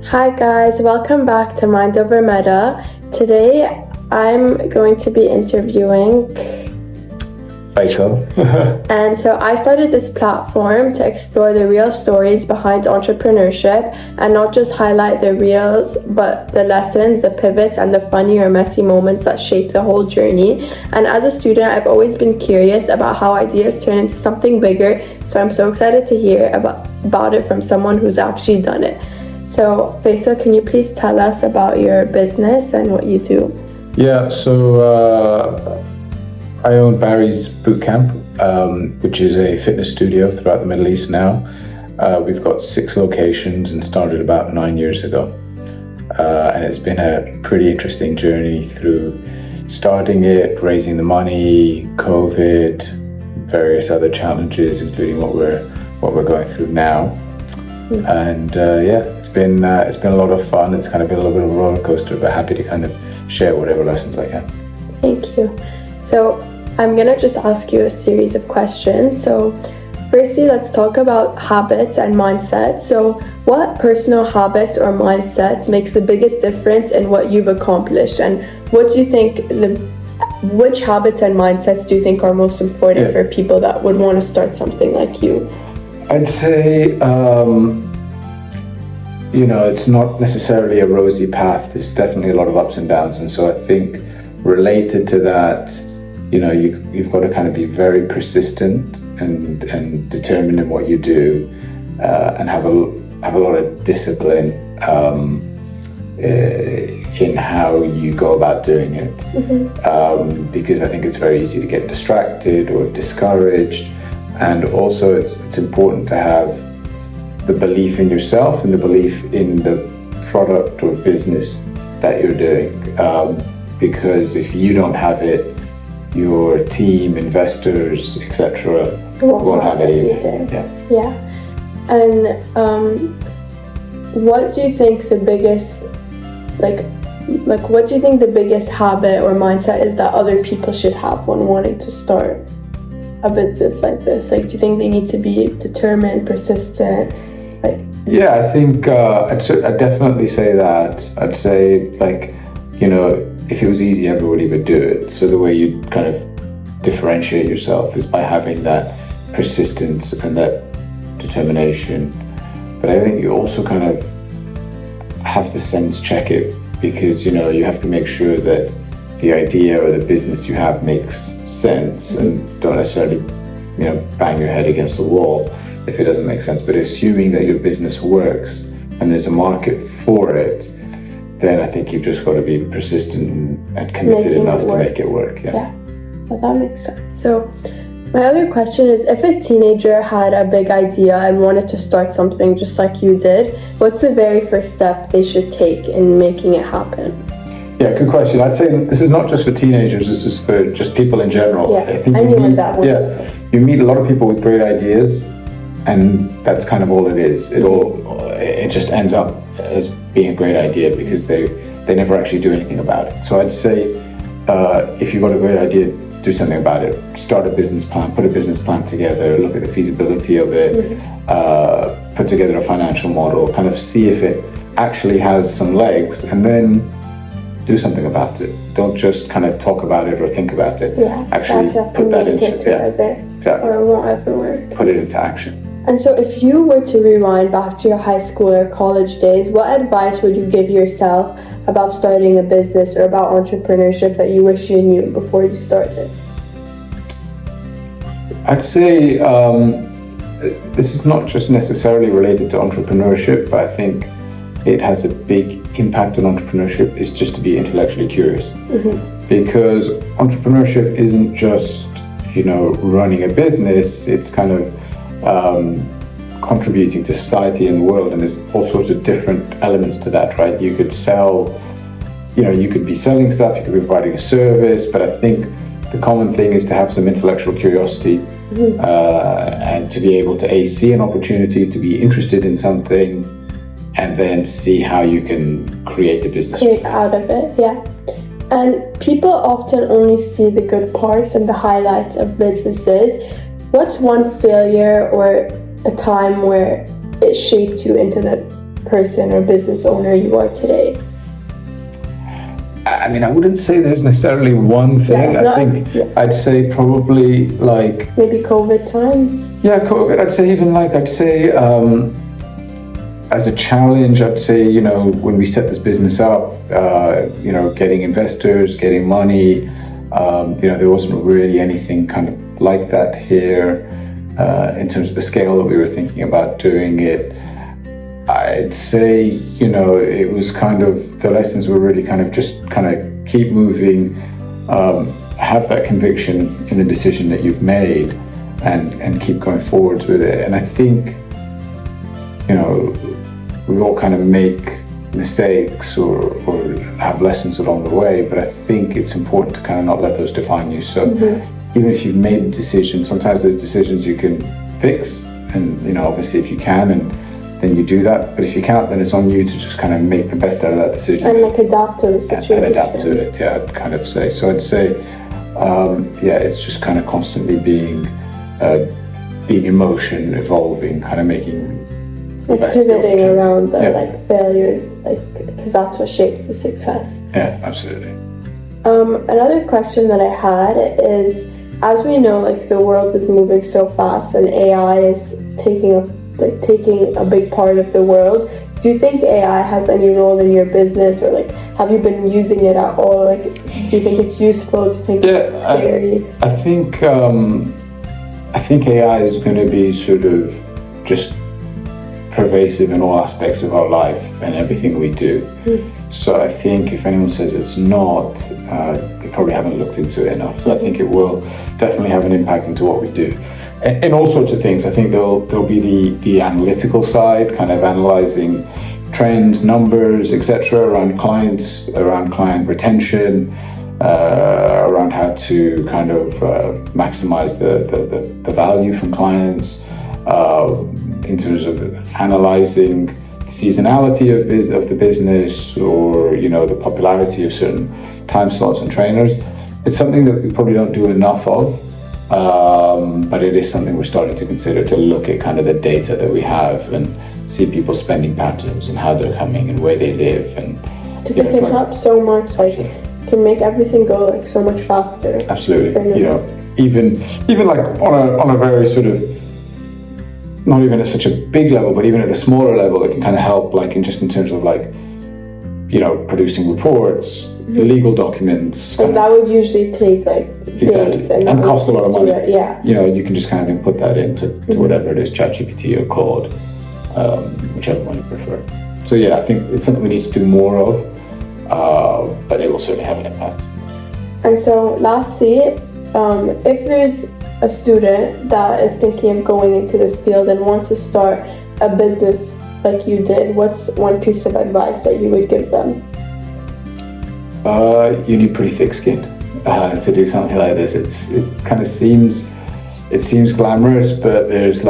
Hi guys, welcome back to Mind Over Meta. Today I'm going to be interviewing Faisal. and so I started this platform to explore the real stories behind entrepreneurship and not just highlight the reels, but the lessons, the pivots, and the funny or messy moments that shape the whole journey. And as a student, I've always been curious about how ideas turn into something bigger, so I'm so excited to hear about it from someone who's actually done it. So Faisal, can you please tell us about your business and what you do? Yeah, so I own Barry's BootCamp, which is a fitness studio throughout the Middle East now. We've got 6 locations and started about 9 years ago. And it's been a pretty interesting journey through starting it, raising the money, COVID, various other challenges, including what we're going through now. And it's been a lot of fun. It's kind of been a little bit of a roller coaster, but happy to kind of share whatever lessons I can. Thank you. So I'm gonna just ask you a series of questions. So firstly, let's talk about habits and mindset. So what personal habits or mindsets makes the biggest difference in what you've accomplished, and what do you think which habits and mindsets do you think are most important for people that would want to start something like you? I'd say, it's not necessarily a rosy path. There's definitely a lot of ups and downs. And so I think related to that, you've got to kind of be very persistent and determined in what you do, and have a lot of discipline in how you go about doing it. Because I think it's very easy to get distracted or discouraged. And also it's important to have the belief in yourself and the belief in the product or business that you're doing. Because if you don't have it, your team, investors, etc. won't have it either. Yeah. And what do you think the biggest what do you think the biggest habit or mindset is that other people should have when wanting to start a business like this? Like, do you think they need to be determined, persistent? Yeah, I think I'd definitely say that. I'd say, if it was easy, everybody would do it. So the way you kind of differentiate yourself is by having that persistence and that determination. But I think you also kind of have to sense check it, because you have to make sure that the idea or the business you have makes sense, and don't necessarily bang your head against the wall if it doesn't make sense. But assuming that your business works and there's a market for it, then I think you've just got to be persistent and committed enough to make it work. Yeah, well, that makes sense. So my other question is, if a teenager had a big idea and wanted to start something just like you did, what's the very first step they should take in making it happen? Yeah, good question. I'd say this is not just for teenagers, this is for just people in general. Yeah, I think you meet a lot of people with great ideas, and that's kind of all it is. It just ends up as being a great idea because they never actually do anything about it. So I'd say if you've got a great idea, do something about it. Start a business plan, put a business plan together, look at the feasibility of it, put together a financial model, kind of see if it actually has some legs, and then do something about it. Don't just kind of talk about it or think about it. Yeah, actually put that into it. Exactly. Or it won't ever work. Put it into action. And so if you were to rewind back to your high school or college days, what advice would you give yourself about starting a business or about entrepreneurship that you wish you knew before you started? I'd say this is not just necessarily related to entrepreneurship, but I think it has a big impact on entrepreneurship is just to be intellectually curious. Because entrepreneurship isn't just running a business, it's kind of contributing to society and the world, and there's all sorts of different elements to that, right? You could sell, you could be selling stuff, you could be providing a service, but I think the common thing is to have some intellectual curiosity, and to be able to see an opportunity, to be interested in something, and then see how you can create a business. Create out of it, yeah. And people often only see the good parts and the highlights of businesses. What's one failure or a time where it shaped you into the person or business owner you are today? I mean, I wouldn't say there's necessarily one thing. Yeah, I think I'd say probably like maybe COVID times. Yeah, COVID. I'd say as a challenge, I'd say, you know, when we set this business up, you know, getting investors, getting money, you know, there wasn't really anything kind of like that here in terms of the scale that we were thinking about doing it. I'd say, you know, it was kind of, the lessons were really kind of just kind of keep moving, have that conviction in the decision that you've made and keep going forwards with it. And I think, you know, we all kind of make mistakes or have lessons along the way, but I think it's important to kind of not let those define you. So even if you've made a decision, sometimes there's decisions you can fix, and, you know, obviously if you can, and then you do that. But if you can't, then it's on you to just kind of make the best out of that decision. And like adapt to the situation. And adapt to it, yeah, I'd kind of say. So I'd say, yeah, it's just kind of constantly being in motion, evolving, kind of making like pivoting around the like failures, like, because that's what shapes the success. Yeah, absolutely. Another question that I had is, as we know, like the world is moving so fast and AI is taking a big part of the world. Do you think AI has any role in your business, or like have you been using it at all? Like, do you think it's useful? Do you think it's scary? I think AI is going to be sort of just pervasive in all aspects of our life and everything we do. So I think if anyone says it's not, they probably haven't looked into it enough. So I think it will definitely have an impact into what we do. In all sorts of things. I think there'll be the analytical side, kind of analyzing trends, numbers, etc., around clients, around client retention, around how to kind of maximize the value from clients, in terms of analyzing the seasonality of the business, or, you know, the popularity of certain time slots and trainers. It's something that we probably don't do enough of, but it is something we're starting to consider, to look at kind of the data that we have and see people's spending patterns and how they're coming and where they live. And because it can help so much, like can make everything go like so much faster. Absolutely. You know, even like on a very sort of, not even at such a big level, but even at a smaller level, it can kind of help, like in terms of like, you know, producing reports, legal documents. And that would usually take like days and cost a lot of money. Yeah. You know, you can just kind of input that into whatever it is, ChatGPT or Claude, whichever one you prefer. So yeah, I think it's something we need to do more of, but it will certainly have an impact. And so lastly, if there's a student that is thinking of going into this field and wants to start a business like you did, what's one piece of advice that you would give them? You need pretty thick skin to do something like this. It kind of seems glamorous, but there's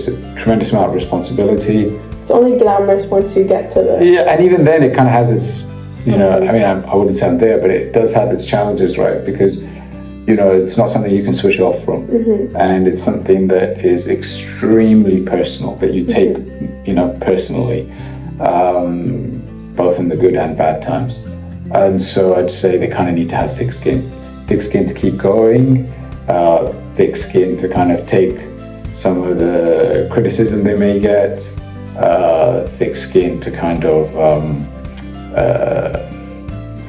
a tremendous amount of responsibility. It's only glamorous once you get to the... Yeah, and even then it kind of has its, you know, I mean, I wouldn't say I'm there, but it does have its challenges, right? Because, you know, it's not something you can switch off from. And it's something that is extremely personal, that you take, you know, personally, both in the good and bad times. And so I'd say they kind of need to have thick skin to keep going, thick skin to kind of take some of the criticism they may get, thick skin to kind of,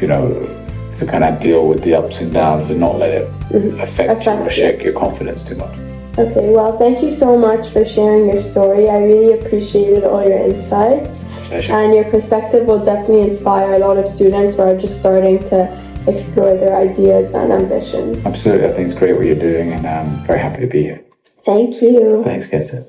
you know, to kind of deal with the ups and downs and not let it affect you or shake your confidence too much. Okay, well, thank you so much for sharing your story. I really appreciated all your insights. Pleasure. And your perspective will definitely inspire a lot of students who are just starting to explore their ideas and ambitions. Absolutely, I think it's great what you're doing, and I'm very happy to be here. Thank you. Thanks, Kenton.